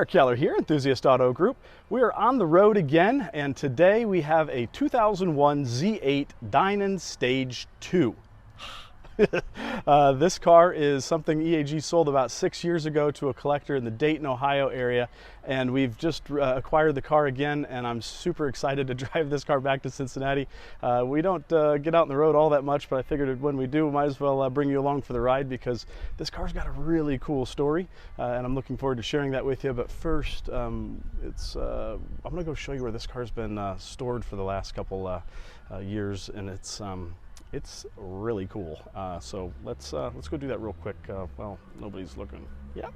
Keller here, Enthusiast Auto Group. We are on the road again, and today we have a 2001 Z8 Dinan Stage 2. This car is something EAG sold about 6 years ago to a collector in the Dayton, Ohio area, and we've just acquired the car again, and I'm super excited to drive this car back to Cincinnati. We don't get out on the road all that much, but I figured when we do, we might as well bring you along for the ride because this car's got a really cool story, and I'm looking forward to sharing that with you. But first, I'm gonna go show you where this car's been stored for the last couple years, and it's really cool. So let's go do that real quick. Well, nobody's looking. Yeah.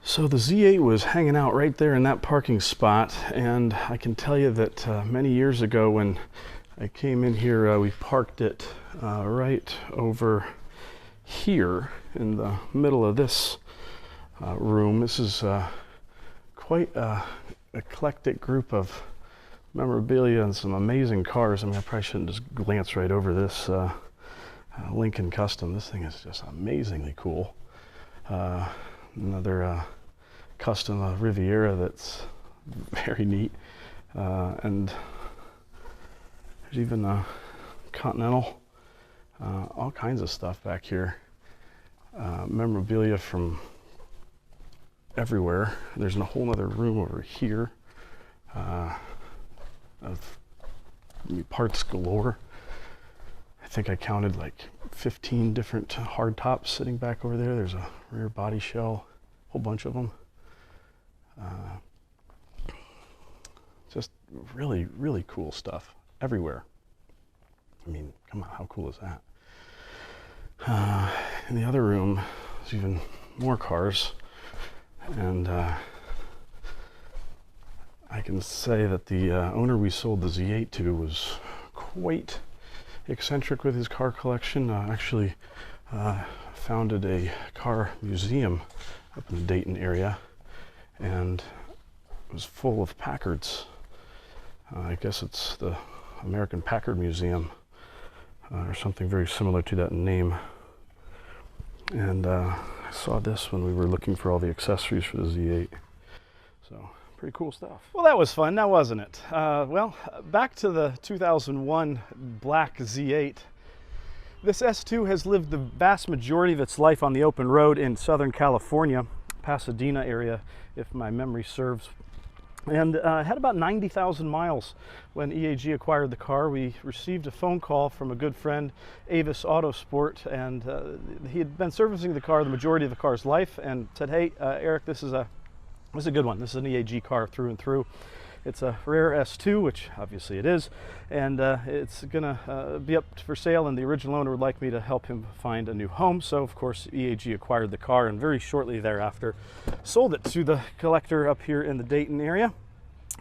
So the Z8 was hanging out right there in that parking spot, and I can tell you that many years ago when I came in here, we parked it right over here in the middle of this room. This is quite an eclectic group of memorabilia and some amazing cars. I mean, I probably shouldn't just glance right over this Lincoln Custom. This thing is just amazingly cool. Another custom Riviera that's very neat. And there's even a Continental. All kinds of stuff back here. Memorabilia from everywhere. There's a whole other room over here. Of parts galore. I think I counted like 15 different hard tops sitting back over there. There's a rear body shell, a whole bunch of them. Just really, really cool stuff everywhere. I mean, come on, how cool is that? In the other room, there's even more cars, and I can say that the owner we sold the Z8 to was quite eccentric with his car collection. Actually founded a car museum up in the Dayton area, and it was full of Packards. I guess it's the American Packard Museum, or something very similar to that name. And I saw this when we were looking for all the accessories for the Z8. So pretty cool stuff. Well, that was fun, now wasn't it? Well, back to the 2001 black Z8. This S2 has lived the vast majority of its life on the open road in Southern California, Pasadena area, if my memory serves. And had about 90,000 miles when EAG acquired the car. We received a phone call from a good friend, Avis Autosport, and he had been servicing the car the majority of the car's life, and said, "Hey, Eric, this is a good one. This is an EAG car through and through. It's a rarest S2, which obviously it is, and it's gonna be up for sale, and the original owner would like me to help him find a new home." So of course EAG acquired the car, and very shortly thereafter sold it to the collector up here in the Dayton area.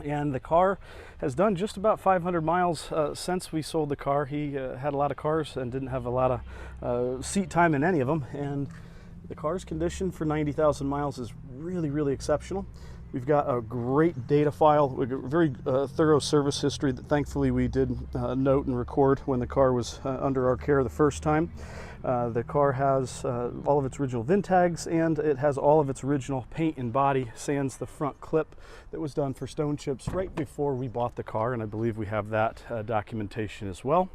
And the car has done just about 500 miles since we sold the car. He had a lot of cars and didn't have a lot of seat time in any of them, and the car's condition for 90,000 miles is really, really exceptional. We've got a great data file, a very thorough service history that thankfully we did note and record when the car was under our care the first time. The car has all of its original VIN tags, and it has all of its original paint and body, sans the front clip that was done for stone chips right before we bought the car, and I believe we have that documentation as well.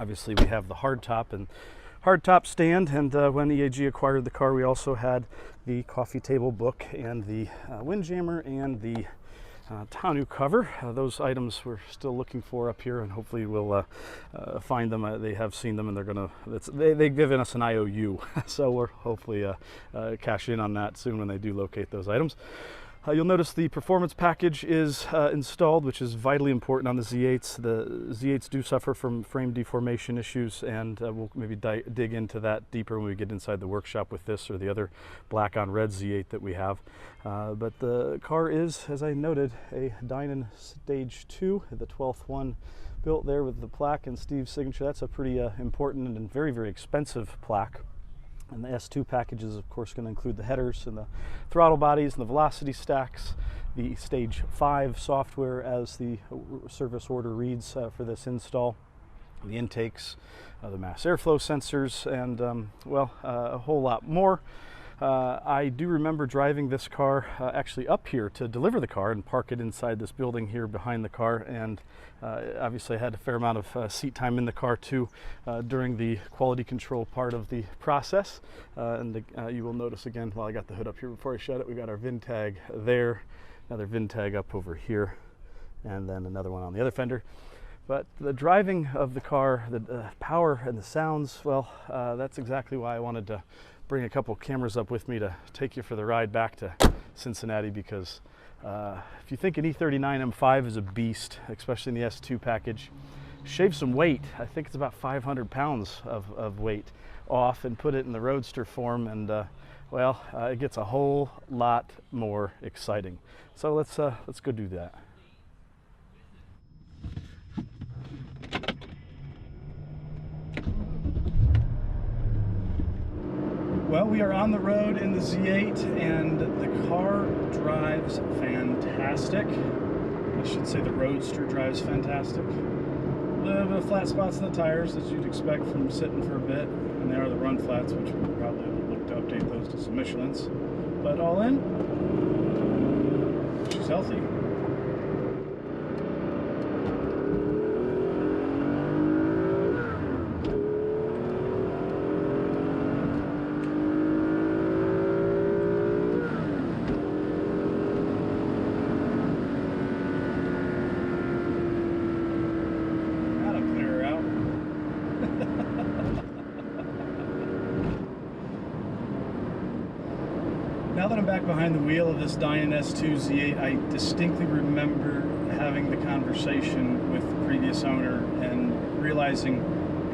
Obviously we have the hardtop stand, and when EAG acquired the car, we also had the coffee table book and the windjammer and the tonneau cover. Those items we're still looking for up here, and hopefully we'll find them. They have seen them, and they've given us an IOU, so we're hopefully cash in on that soon when they do locate those items. You'll notice the performance package is installed, which is vitally important on the Z8s. The Z8s do suffer from frame deformation issues, and we'll maybe dig into that deeper when we get inside the workshop with this or the other black on red Z8 that we have. But the car is, as I noted, a Dinan Stage 2, the 12th one built there with the plaque and Steve's signature. That's a pretty important and very, very expensive plaque. And the S2 package is of course going to include the headers and the throttle bodies and the velocity stacks, the Stage 5 software as the service order reads for this install, the intakes, the mass airflow sensors, and well, a whole lot more. I do remember driving this car actually up here to deliver the car and park it inside this building here behind the car, and obviously I had a fair amount of seat time in the car too during the quality control part of the process. You will notice again, while I got the hood up here before I shut it, we got our VIN tag there, another VIN tag up over here, and then another one on the other fender. But the driving of the car, the power and the sounds, well, that's exactly why I wanted to bring a couple cameras up with me to take you for the ride back to Cincinnati, because if you think an E39 M5 is a beast, especially in the S2 package, shave some weight. I think it's about 500 pounds of weight off and put it in the Roadster form, and well, it gets a whole lot more exciting. So let's go do that. Well, we are on the road in the Z8, and the car drives fantastic. I should say the Roadster drives fantastic. A little bit of flat spots in the tires, as you'd expect from sitting for a bit, and there are the run flats, which we'll probably look to update those to some Michelins. But all in, she's healthy. Now that I'm back behind the wheel of this Dinan S2 Z8, I distinctly remember having the conversation with the previous owner and realizing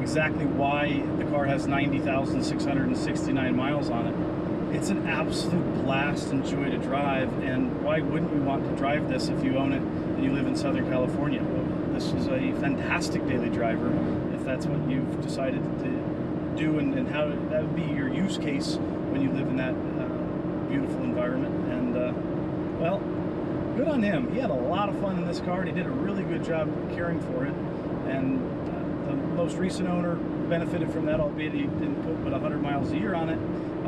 exactly why the car has 90,669 miles on it. It's an absolute blast and joy to drive, and why wouldn't you want to drive this if you own it and you live in Southern California? Well, this is a fantastic daily driver if that's what you've decided to do, and how that would be your use case when you live in that beautiful environment. And well, good on him. He had a lot of fun in this car, and he did a really good job caring for it. And the most recent owner benefited from that, albeit he didn't put but 100 miles a year on it.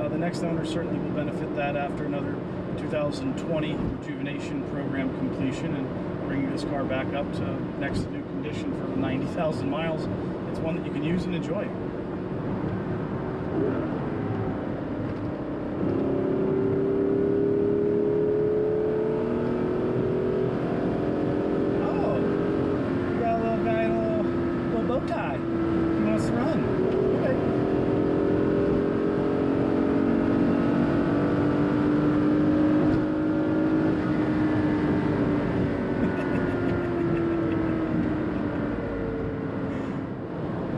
The next owner certainly will benefit that after another 2020 rejuvenation program completion and bringing this car back up to next to new condition for 90,000 miles. It's one that you can use and enjoy.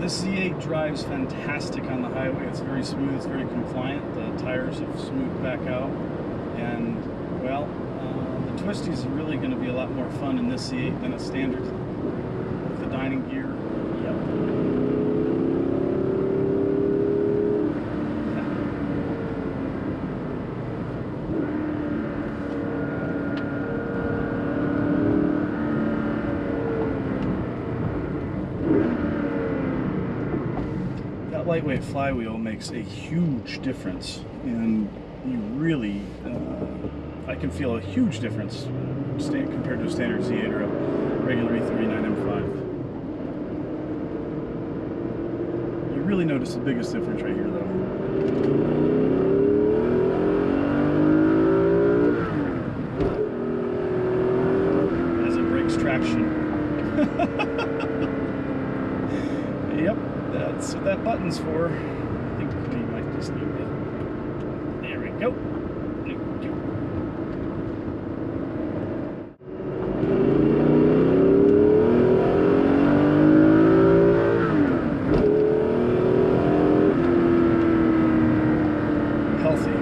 This Z8 drives fantastic on the highway. It's very smooth, it's very compliant. The tires have smoothed back out. And, well, the twisties are really going to be a lot more fun in this Z8 than a standard. With the dining gear, yep. Lightweight flywheel makes a huge difference, and you really, I can feel a huge difference compared to a standard Z8 or a regular E39 M5. You really notice the biggest difference right here, though. As it breaks traction. Yep. That's what that button's for. I think we might just need it. There we go. Healthy.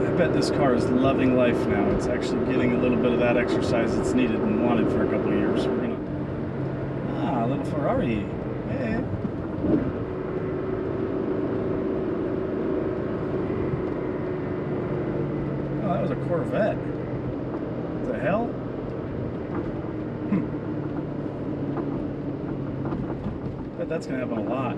I bet this car is loving life now. It's actually getting a little bit of that exercise it's needed and wanted for a couple of years. We're gonna... Ah, a little Ferrari. Hey. Oh, that was a Corvette. What the hell? bet that's going to happen a lot.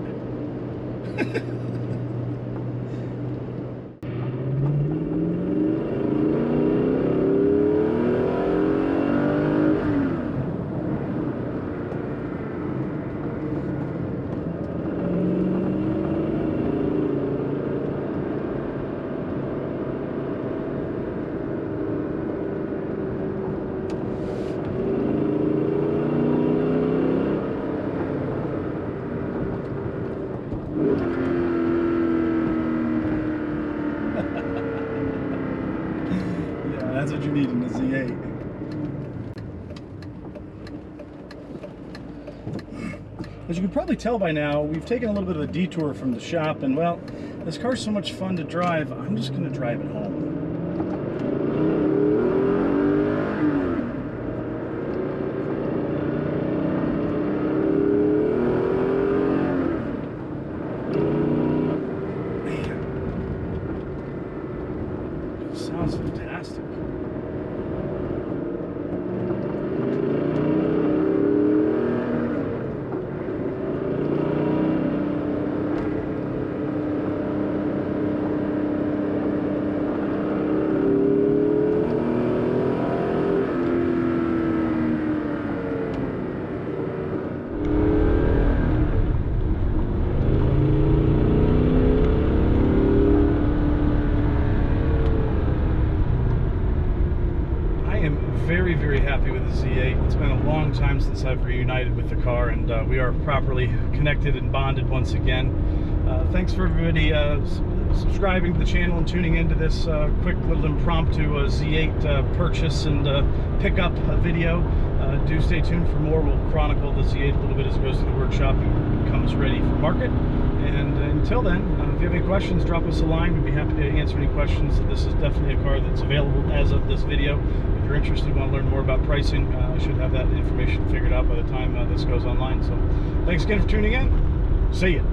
That's what you need in the Z8. As you can probably tell by now, we've taken a little bit of a detour from the shop, and well, this car's so much fun to drive, I'm just going to drive it home. Man, it sounds fantastic. Very, very happy with the Z8. It's been a long time since I've reunited with the car, and we are properly connected and bonded once again. Thanks for everybody subscribing to the channel and tuning into this quick little impromptu Z8 purchase and pickup video. Do stay tuned for more. We'll chronicle the Z8 a little bit as it goes to the workshop and becomes ready for market. And until then, if you have any questions, drop us a line. We'd be happy to answer any questions. This is definitely a car that's available as of this video. If you're interested, want to learn more about pricing, I should have that information figured out by the time this goes online. So thanks again for tuning in. See ya.